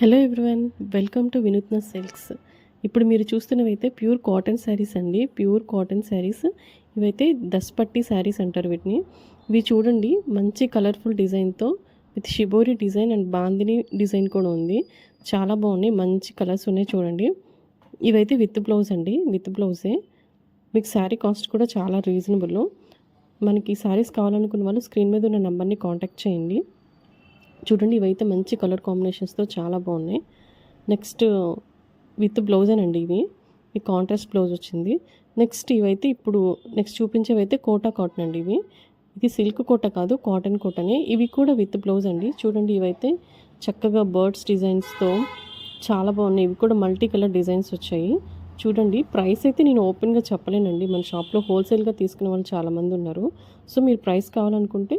Hello everyone, welcome to వినూత్న silks. ఇప్పుడు మీరు చూస్తున్నవైతే ప్యూర్ కాటన్ శారీస్ అండి. ప్యూర్ కాటన్ శారీస్ ఇవైతే దస్పట్టి శారీస్ అంటారు వీటిని. ఇవి చూడండి, మంచి కలర్ఫుల్ డిజైన్తో with shibori design and bandhani design కూడా ఉంది. చాలా బాగున్నాయి, మంచి కలర్స్ ఉన్నాయి చూడండి. ఇవైతే విత్ బ్లౌజ్ అండి, విత్ బ్లౌజే. మీకు శారీ కాస్ట్ కూడా చాలా రీజనబుల్. మనకి శారీస్ కావాలనుకున్న వాళ్ళు స్క్రీన్ మీద ఉన్న నెంబర్ని కాంటాక్ట్ చేయండి. చూడండి, ఇవైతే మంచి కలర్ కాంబినేషన్స్తో చాలా బాగున్నాయి. నెక్స్ట్ విత్ బ్లౌజేనండి ఇవి. ఈ కాంట్రాస్ట్ బ్లౌజ్ వచ్చింది. నెక్స్ట్ ఇవైతే ఇప్పుడు నెక్స్ట్ చూపించేవైతే కోటా కాటన్ అండి. ఇది సిల్క్ కోట కాదు, కాటన్ కోటనే. ఇవి కూడా విత్ బ్లౌజ్ అండి. చూడండి, ఇవైతే చక్కగా బర్డ్స్ డిజైన్స్తో చాలా బాగున్నాయి. ఇవి కూడా మల్టీ కలర్ డిజైన్స్ వచ్చాయి. చూడండి, ప్రైస్ అయితే నేను ఓపెన్గా చెప్పలేనండి. మన షాప్లో హోల్సేల్గా తీసుకునే వాళ్ళు చాలామంది ఉన్నారు. సో మీరు ప్రైస్ కావాలనుకుంటే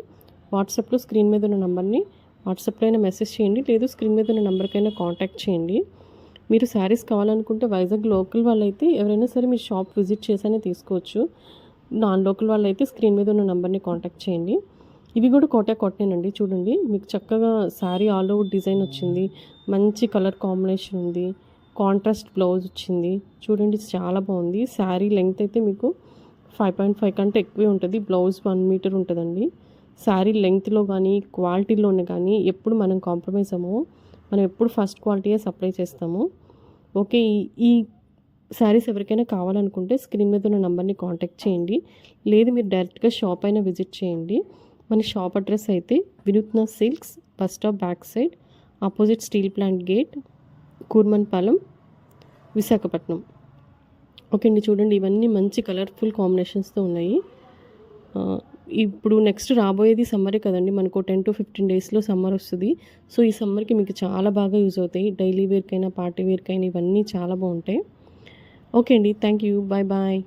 వాట్సాప్లో స్క్రీన్ మీద ఉన్న నెంబర్ని వాట్సాప్లో అయినా మెసేజ్ చేయండి, లేదు స్క్రీన్ మీద ఉన్న నెంబర్కైనా కాంటాక్ట్ చేయండి. మీరు శారీస్ కావాలనుకుంటే వైజాగ్ లోకల్ వాళ్ళైతే ఎవరైనా సరే మీరు షాప్ విజిట్ చేసైనా తీసుకోవచ్చు. నాన్ లోకల్ వాళ్ళైతే స్క్రీన్ మీద ఉన్న నెంబర్ని కాంటాక్ట్ చేయండి. ఇవి కూడా కోటా కాటనేనండి. చూడండి, మీకు చక్కగా శారీ ఆల్ ఓవర్ డిజైన్ వచ్చింది, మంచి కలర్ కాంబినేషన్ ఉంది, కాంట్రాస్ట్ బ్లౌజ్ వచ్చింది. చూడండి, చాలా బాగుంది. శారీ లెంగ్త్ అయితే మీకు 5.5 కంటే ఎక్కువే ఉంటుంది. బ్లౌజ్ 1 మీటర్ ఉంటుందండి. శారీ లెంగ్త్లో కానీ క్వాలిటీలోనే కానీ ఎప్పుడు మనం కాంప్రమైజ్ అవ్వము. మనం ఎప్పుడు ఫస్ట్ క్వాలిటీయే సప్లై చేస్తాము. ఓకే, ఈ శారీస్ ఎవరికైనా కావాలనుకుంటే స్క్రీన్ మీద ఉన్న నెంబర్ని కాంటాక్ట్ చేయండి, లేదు మీరు డైరెక్ట్గా షాప్ అయినా విజిట్ చేయండి. మన షాప్ అడ్రస్ అయితే Vinutna silks, bus stop back side, opposite steel plant gate, Kurmanpalem, Visakhapatnam. Okay అండి, చూడండి, ఇవన్నీ మంచి కలర్ఫుల్ కాంబినేషన్స్తో ఉన్నాయి. ఇప్పుడు నెక్స్ట్ రాబోయేది సమ్మరే కదండి. మనకు 10 to 15 డేస్లో సమ్మర్ వస్తుంది. సో ఈ సమ్మర్కి మీకు చాలా బాగా యూజ్ అవుతాయి. డైలీ వేర్కైనా పార్టీ వేర్కైనా ఇవన్నీ చాలా బాగుంటాయి. ఓకే అండి, థ్యాంక్ యూ, బాయ్ బాయ్.